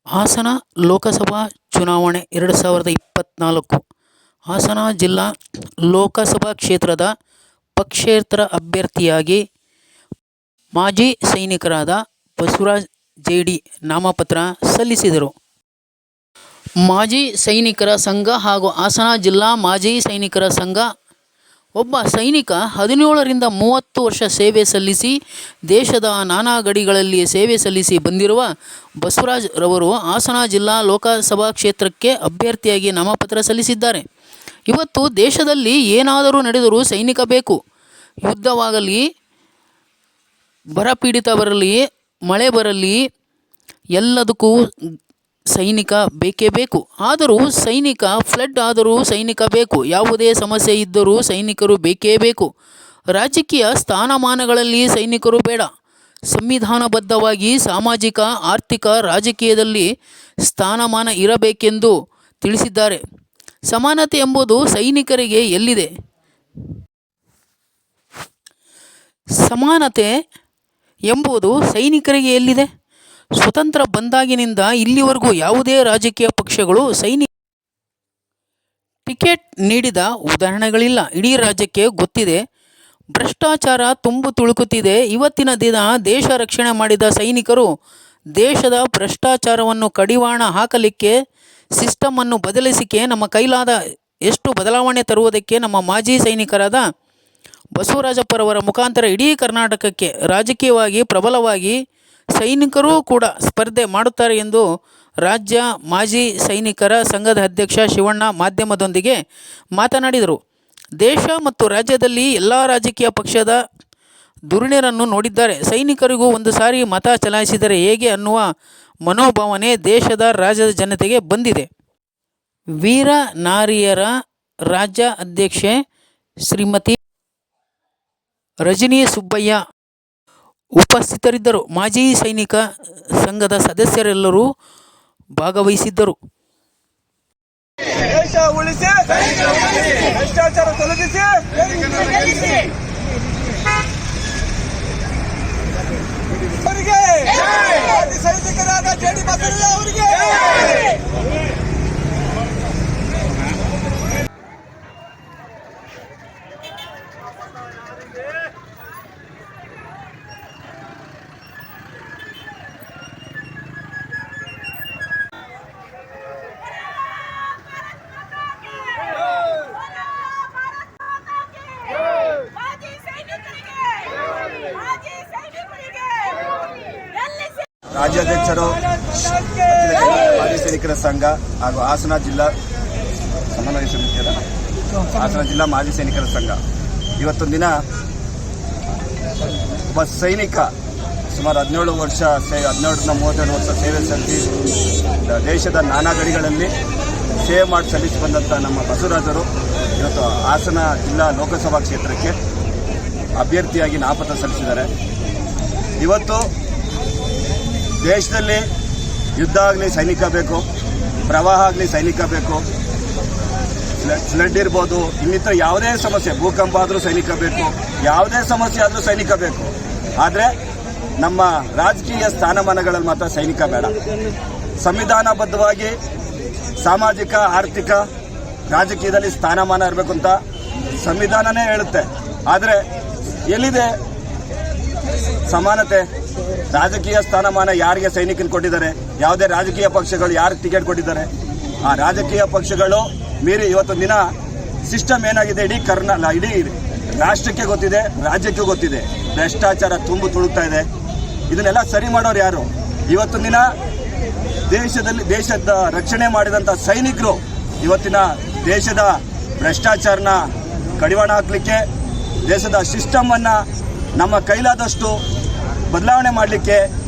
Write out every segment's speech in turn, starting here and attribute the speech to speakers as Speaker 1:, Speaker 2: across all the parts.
Speaker 1: ಹಾಸನ ಲೋಕಸಭಾ ಚುನಾವಣೆ 2024 ಹಾಸನ ಜಿಲ್ಲಾ ಲೋಕಸಭಾ ಕ್ಷೇತ್ರದ ಪಕ್ಷೇತರ ಅಭ್ಯರ್ಥಿಯಾಗಿ ಮಾಜಿ ಸೈನಿಕರಾದ ಬಸವರಾಜ ಜೇಡಿ ನಾಮಪತ್ರ ಸಲ್ಲಿಸಿದರು. ಮಾಜಿ ಸೈನಿಕರ ಸಂಘ ಹಾಗೂ ಹಾಸನ ಜಿಲ್ಲಾ ಮಾಜಿ ಸೈನಿಕರ ಸಂಘ ಒಬ್ಬ ಸೈನಿಕ 17 ರಿಂದ 30 ವರ್ಷ ಸೇವೆ ಸಲ್ಲಿಸಿ ದೇಶದ ನಾನಾ ಗಡಿಗಳಲ್ಲಿ ಸೇವೆ ಸಲ್ಲಿಸಿ ಬಂದಿರುವ ಬಸವರಾಜ್ ರವರು ಹಾಸನ ಜಿಲ್ಲಾ ಲೋಕಸಭಾ ಕ್ಷೇತ್ರಕ್ಕೆ ಅಭ್ಯರ್ಥಿಯಾಗಿ ನಾಮಪತ್ರ ಸಲ್ಲಿಸಿದ್ದಾರೆ. ಇವತ್ತು ದೇಶದಲ್ಲಿ ಏನಾದರೂ ನಡೆದರೂ ಸೈನಿಕ ಬೇಕು. ಯುದ್ಧವಾಗಲಿ, ಬರಪೀಡಿತ ಬರಲಿ, ಮಳೆ ಬರಲಿ, ಎಲ್ಲದಕ್ಕೂ ಸೈನಿಕ ಬೇಕೇ ಬೇಕು. ಆದರೂ ಸೈನಿಕ ಫ್ಲಡ್ ಆದರೂ ಸೈನಿಕ ಬೇಕು. ಯಾವುದೇ ಸಮಸ್ಯೆ ಇದ್ದರೂ ಸೈನಿಕರು ಬೇಕೇ ಬೇಕು. ರಾಜಕೀಯ ಸ್ಥಾನಮಾನಗಳಲ್ಲಿ ಸೈನಿಕರು ಬೇಡ. ಸಂವಿಧಾನಬದ್ಧವಾಗಿ ಸಾಮಾಜಿಕ, ಆರ್ಥಿಕ, ರಾಜಕೀಯದಲ್ಲಿ ಸ್ಥಾನಮಾನ ಇರಬೇಕೆಂದು ತಿಳಿಸಿದ್ದಾರೆ. ಸಮಾನತೆ ಎಂಬುದು ಸೈನಿಕರಿಗೆ ಎಲ್ಲಿದೆ? ಸಮಾನತೆ ಎಂಬುದು ಸೈನಿಕರಿಗೆ ಎಲ್ಲಿದೆ? ಸ್ವತಂತ್ರ ಬಂದಾಗಿನಿಂದ ಇಲ್ಲಿವರೆಗೂ ಯಾವುದೇ ರಾಜಕೀಯ ಪಕ್ಷಗಳು ಟಿಕೆಟ್ ನೀಡಿದ ಉದಾಹರಣೆಗಳಿಲ್ಲ. ಇಡೀ ರಾಜ್ಯಕ್ಕೆ ಗೊತ್ತಿದೆ. ಭ್ರಷ್ಟಾಚಾರ ತುಂಬು ತುಳುಕುತ್ತಿದೆ. ಇವತ್ತಿನ ದಿನ ದೇಶ ರಕ್ಷಣೆ ಮಾಡಿದ ಸೈನಿಕರು ದೇಶದ ಭ್ರಷ್ಟಾಚಾರವನ್ನು ಕಡಿವಾಣ ಹಾಕಲಿಕ್ಕೆ, ಸಿಸ್ಟಮನ್ನು ಬದಲಿಸಿಕೆ, ನಮ್ಮ ಕೈಲಾದ ಎಷ್ಟು ಬದಲಾವಣೆ ತರುವುದಕ್ಕೆ ನಮ್ಮ ಮಾಜಿ ಸೈನಿಕರಾದ ಬಸವರಾಜಪ್ಪರವರ ಮುಖಾಂತರ ಇಡೀ ಕರ್ನಾಟಕಕ್ಕೆ ರಾಜಕೀಯವಾಗಿ ಪ್ರಬಲವಾಗಿ ಸೈನಿಕರೂ ಕೂಡ ಸ್ಪರ್ಧೆ ಮಾಡುತ್ತಾರೆ ಎಂದು ರಾಜ್ಯ ಮಾಜಿ ಸೈನಿಕರ ಸಂಘದ ಅಧ್ಯಕ್ಷ ಶಿವಣ್ಣ ಮಾಧ್ಯಮದೊಂದಿಗೆ ಮಾತನಾಡಿದರು. ದೇಶ ಮತ್ತು ರಾಜ್ಯದಲ್ಲಿ ಎಲ್ಲ ರಾಜಕೀಯ ಪಕ್ಷದ ಧುರೀಣರನ್ನು ನೋಡಿದ್ದಾರೆ. ಸೈನಿಕರಿಗೂ ಒಂದು ಸಾರಿ ಮತ ಚಲಾಯಿಸಿದರೆ ಹೇಗೆ ಅನ್ನುವ ಮನೋಭಾವನೆ ದೇಶದ ರಾಜ್ಯದ ಜನತೆಗೆ ಬಂದಿದೆ. ವೀರ ನಾರಿಯರ ರಾಜ್ಯ ಅಧ್ಯಕ್ಷೆ ಶ್ರೀಮತಿ ರಜನಿ ಸುಬ್ಬಯ್ಯ ಉಪಸ್ಥಿತರಿದ್ದರು. ಮಾಜಿ ಸೈನಿಕ ಸಂಘದ ಸದಸ್ಯರೆಲ್ಲರೂ ಭಾಗವಹಿಸಿದ್ದರು.
Speaker 2: ದೇಶ ಉಳಿಸಿ, ಭ್ರಷ್ಟಾಚಾರ ತೊಲಗಿಸಿ, ಅವರಿಗೆ ಸೈನಿಕರಾದ ಜೆಡಿ ಬಸವರಾಜ ಅವರಿಗೆ
Speaker 3: ರಾಜ್ಯಾಧ್ಯಕ್ಷರು ಮಾಜಿ ಸೈನಿಕರ ಸಂಘ ಹಾಗೂ ಹಾಸನ ಜಿಲ್ಲಾ ಸಮನ್ವಯ ಸಮಿತಿಯ ಹಾಸನ ಜಿಲ್ಲಾ ಮಾಜಿ ಸೈನಿಕರ ಸಂಘ ಇವತ್ತೊಂದು ದಿನ ಒಬ್ಬ ಸೈನಿಕ ಸುಮಾರು 17 ವರ್ಷ 17ರಿಂದ 32 ವರ್ಷ ಸೇವೆ ಸಲ್ಲಿಸಿ ದೇಶದ ನಾನಾ ಗಡಿಗಳಲ್ಲಿ ಸೇವೆ ಮಾಡಿ ಸಲ್ಲಿಸಿ ಬಂದಂಥ ನಮ್ಮ ಬಸವರಾಜರು ಇವತ್ತು ಹಾಸನ ಜಿಲ್ಲಾ ಲೋಕಸಭಾ ಕ್ಷೇತ್ರಕ್ಕೆ ಅಭ್ಯರ್ಥಿಯಾಗಿ ನಾಮಪತ್ರ ಸಲ್ಲಿಸಿದ್ದಾರೆ. ಇವತ್ತು ದೇಶದಲ್ಲಿ ಯುದ್ಧ ಆಗಲಿ ಸೈನಿಕ ಬೇಕು, ಪ್ರವಾಹ ಆಗಲಿ ಸೈನಿಕ ಬೇಕು, ಫ್ಲಡ್ ಇರ್ಬೋದು, ಇನ್ನಿತರ ಯಾವುದೇ ಸಮಸ್ಯೆ, ಭೂಕಂಪ ಆದರೂ ಸೈನಿಕ ಬೇಕು, ಯಾವುದೇ ಸಮಸ್ಯೆ ಆದರೂ ಸೈನಿಕ ಬೇಕು. ಆದರೆ ನಮ್ಮ ರಾಜಕೀಯ ಸ್ಥಾನಮಾನಗಳಲ್ಲಿ ಮಾತ್ರ ಸೈನಿಕ ಬೇಡ. ಸಂವಿಧಾನಬದ್ಧವಾಗಿ ಸಾಮಾಜಿಕ, ಆರ್ಥಿಕ, ರಾಜಕೀಯದಲ್ಲಿ ಸ್ಥಾನಮಾನ ಇರಬೇಕು ಅಂತ ಸಂವಿಧಾನನೇ ಹೇಳುತ್ತೆ. ಆದರೆ ಎಲ್ಲಿದೆ ಸಮಾನತೆ? ರಾಜಕೀಯ ಸ್ಥಾನಮಾನ ಯಾರಿಗೆ ಸೈನಿಕನ ಕೊಟ್ಟಿದ್ದಾರೆ? ಯಾವುದೇ ರಾಜಕೀಯ ಪಕ್ಷಗಳು ಯಾರಿಗೆ ಟಿಕೆಟ್ ಕೊಟ್ಟಿದ್ದಾರೆ? ಆ ರಾಜಕೀಯ ಪಕ್ಷಗಳು ಮೀರಿ ಇವತ್ತು ದಿನ ಸಿಸ್ಟಮ್ ಏನಾಗಿದೆ ಇಡೀ ರಾಷ್ಟ್ರಕ್ಕೆ ಗೊತ್ತಿದೆ, ರಾಜ್ಯಕ್ಕೂ ಗೊತ್ತಿದೆ. ಭ್ರಷ್ಟಾಚಾರ ತುಂಬು ತುಳುಕ್ತಾ ಇದೆ. ಇದನ್ನೆಲ್ಲ ಸರಿ ಮಾಡೋರು ಯಾರು? ಇವತ್ತು ದಿನ ದೇಶದ ರಕ್ಷಣೆ ಮಾಡಿದಂಥ ಸೈನಿಕರು ಇವತ್ತಿನ ದೇಶದ ಭ್ರಷ್ಟಾಚಾರನ ಕಡಿವಾಣ ಹಾಕಲಿಕ್ಕೆ, ದೇಶದ ಸಿಸ್ಟಮನ್ನು ನಮ್ಮ ಕೈಲಾದಷ್ಟು ಬದಲಾವಣೆ ಮಾಡಲಿಕ್ಕೆ,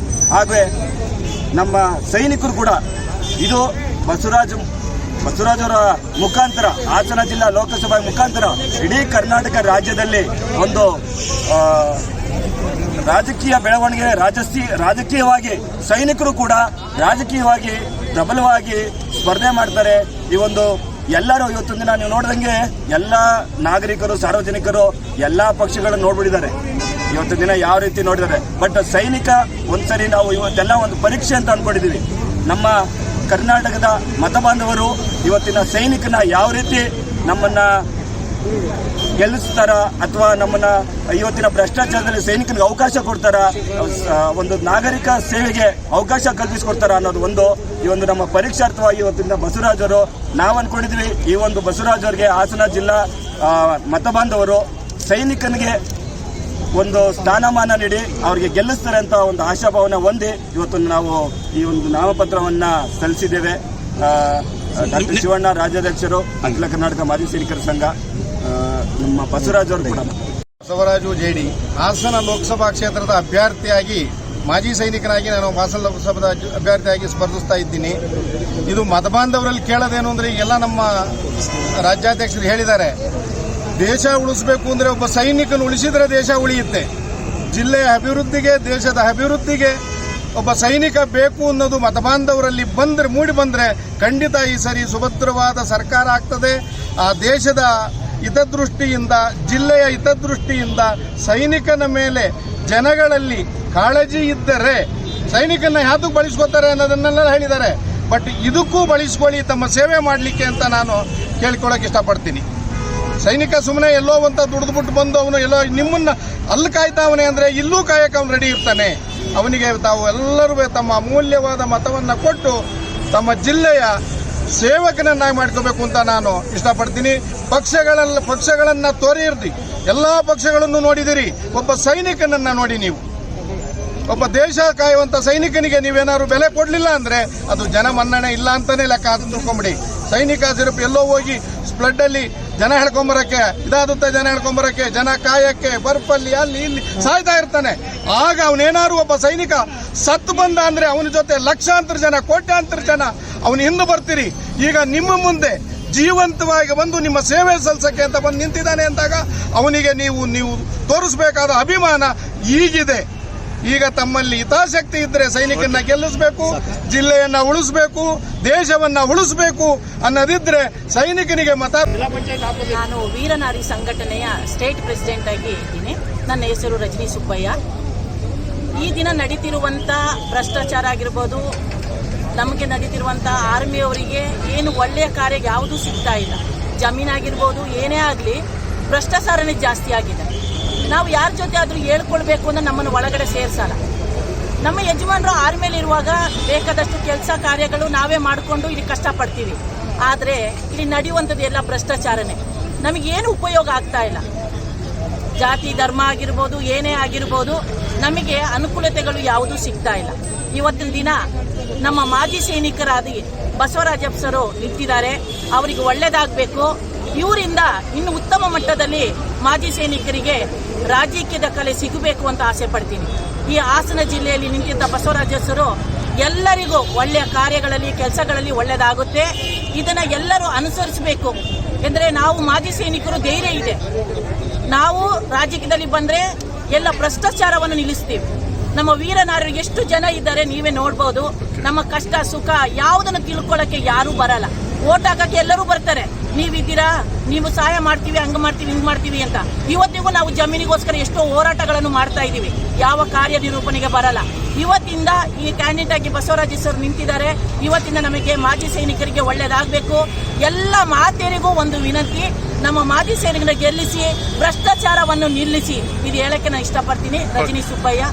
Speaker 3: ಹಾಗೆ ನಮ್ಮ ಸೈನಿಕರು ಕೂಡ ಇದು ಬಸವರಾಜರ ಮುಖಾಂತರ ಹಾಸನ ಜಿಲ್ಲಾ ಲೋಕಸಭಾ ಮುಖಾಂತರ ಇಡೀ ಕರ್ನಾಟಕ ರಾಜ್ಯದಲ್ಲಿ ಒಂದು ರಾಜಕೀಯ ಬೆಳವಣಿಗೆ, ರಾಜಕೀಯವಾಗಿ ಸೈನಿಕರು ಕೂಡ ರಾಜಕೀಯವಾಗಿ ಪ್ರಬಲವಾಗಿ ಸ್ಪರ್ಧೆ ಮಾಡ್ತಾರೆ. ಈ ಒಂದು ಎಲ್ಲರೂ ಇವತ್ತಿನ ದಿನ ನೀವು ನೋಡಿದಂಗೆ ಎಲ್ಲ ನಾಗರಿಕರು, ಸಾರ್ವಜನಿಕರು ಎಲ್ಲ ಪಕ್ಷಗಳನ್ನು ನೋಡ್ಬಿಟ್ಟಿದ್ದಾರೆ. ಇವತ್ತು ದಿನ ಯಾವ ರೀತಿ ನೋಡಿದ್ದಾರೆ. ಬಟ್ ಸೈನಿಕ ಒಂದ್ಸರಿ ನಾವು ಇವತ್ತೆಲ್ಲ ಒಂದು ಪರೀಕ್ಷೆ ಅಂತ ಅಂದ್ಕೊಂಡಿದ್ದೀವಿ. ನಮ್ಮ ಕರ್ನಾಟಕದ ಮತ ಬಾಂಧವರು ಇವತ್ತಿನ ಸೈನಿಕನ ಯಾವ ರೀತಿ ನಮ್ಮನ್ನು ಗೆಲ್ಲಿಸ್ತಾರ ಅಥವಾ ನಮ್ಮನ್ನ ಇವತ್ತಿನ ಭ್ರಷ್ಟಾಚಾರದಲ್ಲಿ ಸೈನಿಕನಿಗೆ ಅವಕಾಶ ಕೊಡ್ತಾರ, ಒಂದು ನಾಗರಿಕ ಸೇವೆಗೆ ಅವಕಾಶ ಕಲ್ಪಿಸಿಕೊಡ್ತಾರ ಅನ್ನೋದು ಈ ಒಂದು ನಮ್ಮ ಪರೀಕ್ಷಾರ್ಥವಾಗಿ ಇವತ್ತಿನ ಬಸವರಾಜ್ ಅವರು ನಾವು ಅನ್ಕೊಂಡಿದ್ವಿ. ಈ ಒಂದು ಬಸವರಾಜ್ ಅವರಿಗೆ ಹಾಸನ ಜಿಲ್ಲಾ ಮತ ಬಾಂಧವರು ಸೈನಿಕನಿಗೆ ಒಂದು ಸ್ಥಾನಮಾನ ನೀಡಿ ಅವರಿಗೆ ಗೆಲ್ಲಿಸ್ತಾರೆ ಅಂತ ಒಂದು ಆಶಾಭಾವನೆ ಹೊಂದಿ ಇವತ್ತು ನಾವು ಈ ಒಂದು ನಾಮಪತ್ರವನ್ನು ಸಲ್ಲಿಸಿದ್ದೇವೆ. ಡಾಕ್ಟರ್ ಶಿವಣ್ಣ ರಾಜ್ಯಾಧ್ಯಕ್ಷರು, ಅಖಿಲ ಕರ್ನಾಟಕ ಮಾಜಿ ಸೈನಿಕರ ಸಂಘ, ನಮ್ಮ ಬಸವರಾಜ್ ಅವರು ಕೂಡ.
Speaker 4: ಬಸವರಾಜು ಜೇಡಿ ಹಾಸನ ಲೋಕಸಭಾ ಕ್ಷೇತ್ರದ ಅಭ್ಯರ್ಥಿಯಾಗಿ ಮಾಜಿ ಸೈನಿಕನಾಗಿ ನಾನು ಹಾಸನ ಲೋಕಸಭಾ ಅಭ್ಯರ್ಥಿಯಾಗಿ ಸ್ಪರ್ಧಿಸ್ತಾ ಇದ್ದೀನಿ. ಇದು ಮತಬಾಂಧವರಲ್ಲಿ ಕೇಳೋದೇನು ಅಂದರೆ ಈಗೆಲ್ಲ ನಮ್ಮ ರಾಜ್ಯಾಧ್ಯಕ್ಷರು ಹೇಳಿದ್ದಾರೆ, ದೇಶ ಉಳಿಸಬೇಕು ಅಂದರೆ ಒಬ್ಬ ಸೈನಿಕನ ಉಳಿಸಿದರೆ ದೇಶ ಉಳಿಯುತ್ತೆ. ಜಿಲ್ಲೆಯ ಅಭಿವೃದ್ಧಿಗೆ, ದೇಶದ ಅಭಿವೃದ್ಧಿಗೆ ಒಬ್ಬ ಸೈನಿಕ ಬೇಕು ಅನ್ನೋದು ಮತಬಾಂಧವರಲ್ಲಿ ಮೂಡಿ ಬಂದರೆ ಖಂಡಿತ ಈ ಸರಿ ಸುಭದ್ರವಾದ ಸರ್ಕಾರ ಆಗ್ತದೆ. ಆ ದೇಶದ ಹಿತದೃಷ್ಟಿಯಿಂದ, ಜಿಲ್ಲೆಯ ಹಿತದೃಷ್ಟಿಯಿಂದ ಸೈನಿಕನ ಮೇಲೆ ಜನಗಳಲ್ಲಿ ಕಾಳಜಿ ಇದ್ದರೆ ಸೈನಿಕನ ಯಾತಕ್ಕೆ ಬಳಸ್ಕೋತಾರೆ ಅನ್ನೋದನ್ನೆಲ್ಲ ಹೇಳಿದ್ದಾರೆ. ಬಟ್ ಇದಕ್ಕೂ ಬಳಸ್ಕೊಳ್ಳಿ ತಮ್ಮ ಸೇವೆ ಮಾಡಲಿಕ್ಕೆ ಅಂತ ನಾನು ಕೇಳ್ಕೊಳ್ಳೋಕೆ ಇಷ್ಟಪಡ್ತೀನಿ. ಸೈನಿಕ ಸುಮ್ಮನೆ ಎಲ್ಲೋ ಅಂತ ದುಡಿದ್ಬಿಟ್ಟು ಬಂದು ಅವನು ಎಲ್ಲೋ ನಿಮ್ಮನ್ನ ಅಲ್ಲಿ ಕಾಯ್ತಾವನೆ ಅಂದರೆ ಇಲ್ಲೂ ಕಾಯಕ್ಕೆ ಅವನು ರೆಡಿ ಇರ್ತಾನೆ. ಅವನಿಗೆ ತಾವು ಎಲ್ಲರೂ ತಮ್ಮ ಅಮೂಲ್ಯವಾದ ಮತವನ್ನು ಕೊಟ್ಟು ತಮ್ಮ ಜಿಲ್ಲೆಯ ಸೇವಕನನ್ನಾಗಿ ಮಾಡ್ಕೋಬೇಕು ಅಂತ ನಾನು ಇಷ್ಟಪಡ್ತೀನಿ. ಪಕ್ಷಗಳನ್ನು ತೋರಿರ್ದಿ, ಎಲ್ಲ ಪಕ್ಷಗಳನ್ನು ನೋಡಿದಿರಿ, ಒಬ್ಬ ಸೈನಿಕನನ್ನು ನೋಡಿ. ನೀವು ಒಬ್ಬ ದೇಶ ಕಾಯುವಂಥ ಸೈನಿಕನಿಗೆ ನೀವೇನಾದ್ರು ಬೆಲೆ ಕೊಡಲಿಲ್ಲ ಅಂದರೆ ಅದು ಜನ ಮನ್ನಣೆ ಇಲ್ಲ ಅಂತಾನೆ ಲೆಕ್ಕ ತಿಳ್ಕೊಂಬಿಡಿ. ಸೈನಿಕ ಸಿರಪ್ ಎಲ್ಲೋ ಹೋಗಿ ಸ್ಪ್ಲಡ್ಡಲ್ಲಿ ಜನ ಹೇಳ್ಕೊಂಬರಕ್ಕೆ ಇದಾಗುತ್ತೆ, ಜನ ಕಾಯಕ್ಕೆ ಬರ್ಪಲ್ಲಿ ಅಲ್ಲಿ ಇಲ್ಲಿ ಸಾಯ್ತಾ ಇರ್ತಾನೆ. ಆಗ ಅವನೇನಾದ್ರು ಒಬ್ಬ ಸೈನಿಕ ಸತ್ತು ಬಂದ ಅಂದರೆ ಅವನ ಜೊತೆ ಲಕ್ಷಾಂತರ ಜನ, ಕೋಟ್ಯಾಂತರ ಜನ ಅವನು ಹಿಂದೆ ಬರ್ತೀರಿ. ಈಗ ನಿಮ್ಮ ಮುಂದೆ ಜೀವಂತವಾಗಿ ಬಂದು ನಿಮ್ಮ ಸೇವೆ ಸಲ್ಲಿಸಕ್ಕೆ ಅಂತ ಬಂದು ನಿಂತಿದ್ದಾನೆ ಅಂದಾಗ ಅವನಿಗೆ ನೀವು ತೋರಿಸಬೇಕಾದ ಅಭಿಮಾನ ಈಗಿದೆ. ಈಗ ತಮ್ಮಲ್ಲಿ ಹಿತಾಸಕ್ತಿ ಇದ್ದರೆ ಸೈನಿಕನ್ನ ಗೆಲ್ಲಿಸಬೇಕು, ಜಿಲ್ಲೆಯನ್ನ ಉಳಿಸಬೇಕು, ದೇಶವನ್ನ ಉಳಿಸಬೇಕು ಅನ್ನೋದಿದ್ರೆ ಸೈನಿಕನಿಗೆ ಮತ.
Speaker 5: ನಾನು ವೀರನಾರಿ ಸಂಘಟನೆಯ ಸ್ಟೇಟ್ ಪ್ರೆಸಿಡೆಂಟ್ ಆಗಿ ಇದ್ದೀನಿ. ನನ್ನ ಹೆಸರು ರಜನಿ ಸುಬ್ಬಯ್ಯ. ಈ ದಿನ ನಡೀತಿರುವಂಥ ಭ್ರಷ್ಟಾಚಾರ ಆಗಿರ್ಬೋದು, ನಮಗೆ ನಡೀತಿರುವಂಥ ಆರ್ಮಿಯವರಿಗೆ ಏನು ಒಳ್ಳೆಯ ಕಾರ್ಯ ಯಾವುದೂ ಸಿಗ್ತಾ ಇಲ್ಲ. ಜಮೀನಾಗಿರ್ಬೋದು, ಏನೇ ಆಗಲಿ ಭ್ರಷ್ಟಾಚಾರನೇ ಜಾಸ್ತಿ ಆಗಿದೆ. ನಾವು ಯಾರ ಜೊತೆ ಆದರೂ ಹೇಳ್ಕೊಳ್ಬೇಕು ಅಂದ್ರೆ ನಮ್ಮನ್ನು ಒಳಗಡೆ ಸೇರಿಸಲ್ಲ. ನಮ್ಮ ಯಜಮಾನರು ಆರ್ಮಿಯಲ್ಲಿ ಇರುವಾಗ ಬೇಕಾದಷ್ಟು ಕೆಲಸ ಕಾರ್ಯಗಳು ನಾವೇ ಮಾಡಿಕೊಂಡು ಇಲ್ಲಿ ಕಷ್ಟಪಡ್ತೀವಿ. ಆದರೆ ಇಲ್ಲಿ ನಡೆಯುವಂಥದ್ದು ಎಲ್ಲ ಭ್ರಷ್ಟಾಚಾರನೇ. ನಮಗೇನು ಉಪಯೋಗ ಆಗ್ತಾ ಇಲ್ಲ. ಜಾತಿ ಧರ್ಮ ಆಗಿರ್ಬೋದು, ಏನೇ ಆಗಿರ್ಬೋದು, ನಮಗೆ ಅನುಕೂಲತೆಗಳು ಯಾವುದೂ ಸಿಗ್ತಾ ಇಲ್ಲ. ಇವತ್ತಿನ ದಿನ ನಮ್ಮ ಮಾಜಿ ಸೈನಿಕರಾದ ಬಸವರಾಜಪ್ಪರು ನಿಂತಿದ್ದಾರೆ. ಅವರಿಗೆ ಒಳ್ಳೇದಾಗಬೇಕು. ಇವರಿಂದ ಇನ್ನು ಉತ್ತಮ ಮಟ್ಟದಲ್ಲಿ ಮಾಜಿ ಸೈನಿಕರಿಗೆ ರಾಜಕೀಯದ ಕಲೆ ಸಿಗಬೇಕು ಅಂತ ಆಸೆ ಪಡ್ತೀನಿ. ಈ ಹಾಸನ ಜಿಲ್ಲೆಯಲ್ಲಿ ನಿಂತಿದ್ದ ಬಸವರಾಜರು ಎಲ್ಲರಿಗೂ ಒಳ್ಳೆಯ ಕಾರ್ಯಗಳಲ್ಲಿ, ಕೆಲಸಗಳಲ್ಲಿ ಒಳ್ಳೆಯದಾಗುತ್ತೆ. ಇದನ್ನು ಎಲ್ಲರೂ ಅನುಸರಿಸಬೇಕು. ಎಂದರೆ ನಾವು ಮಾಜಿ ಸೈನಿಕರು ಧೈರ್ಯ ಇದೆ. ನಾವು ರಾಜಕೀಯದಲ್ಲಿ ಬಂದರೆ ಎಲ್ಲ ಭ್ರಷ್ಟಾಚಾರವನ್ನು ನಿಲ್ಲಿಸ್ತೀವಿ. ನಮ್ಮ ವೀರನಾರರು ಎಷ್ಟು ಜನ ಇದ್ದಾರೆ ನೀವೇ ನೋಡ್ಬೋದು. ನಮ್ಮ ಕಷ್ಟ ಸುಖ ಯಾವುದನ್ನು ತಿಳ್ಕೊಳ್ಳೋಕ್ಕೆ ಯಾರೂ ಬರಲ್ಲ. ಓಟ್ ಹಾಕಕ್ಕೆ ಎಲ್ಲರೂ ಬರ್ತಾರೆ. ನೀವಿದ್ದೀರಾ, ನೀವು ಸಹಾಯ ಮಾಡ್ತೀವಿ, ಹಂಗೆ ಮಾಡ್ತೀವಿ, ಹಿಂಗೆ ಮಾಡ್ತೀವಿ ಅಂತ. ಇವತ್ತಿಗೂ ನಾವು ಜಮೀನಿಗೋಸ್ಕರ ಎಷ್ಟೋ ಹೋರಾಟಗಳನ್ನು ಮಾಡ್ತಾ ಇದ್ದೀವಿ. ಯಾವ ಕಾರ್ಯನಿರೂಪಣೆಗೆ ಬರಲ್ಲ. ಇವತ್ತಿಂದ ಈ ಕ್ಯಾಂಡಿಡೇಟ್ ಆಗಿ ಬಸವರಾಜ್ ಸರ್ ನಿಂತಿದ್ದಾರೆ. ಇವತ್ತಿಂದ ನಮಗೆ ಮಾಜಿ ಸೈನಿಕರಿಗೆ ಒಳ್ಳೇದಾಗಬೇಕು. ಎಲ್ಲ ಮಾತೆಯರಿಗೂ ಒಂದು ವಿನಂತಿ, ನಮ್ಮ ಮಾಜಿ ಸೈನಿಕರನ್ನ ಗೆಲ್ಲಿಸಿ, ಭ್ರಷ್ಟಾಚಾರವನ್ನು ನಿಲ್ಲಿಸಿ. ಇದು ಹೇಳಕ್ಕೆ ನಾನು ಇಷ್ಟಪಡ್ತೀನಿ. ರಜನಿ ಸುಬ್ಬಯ್ಯ.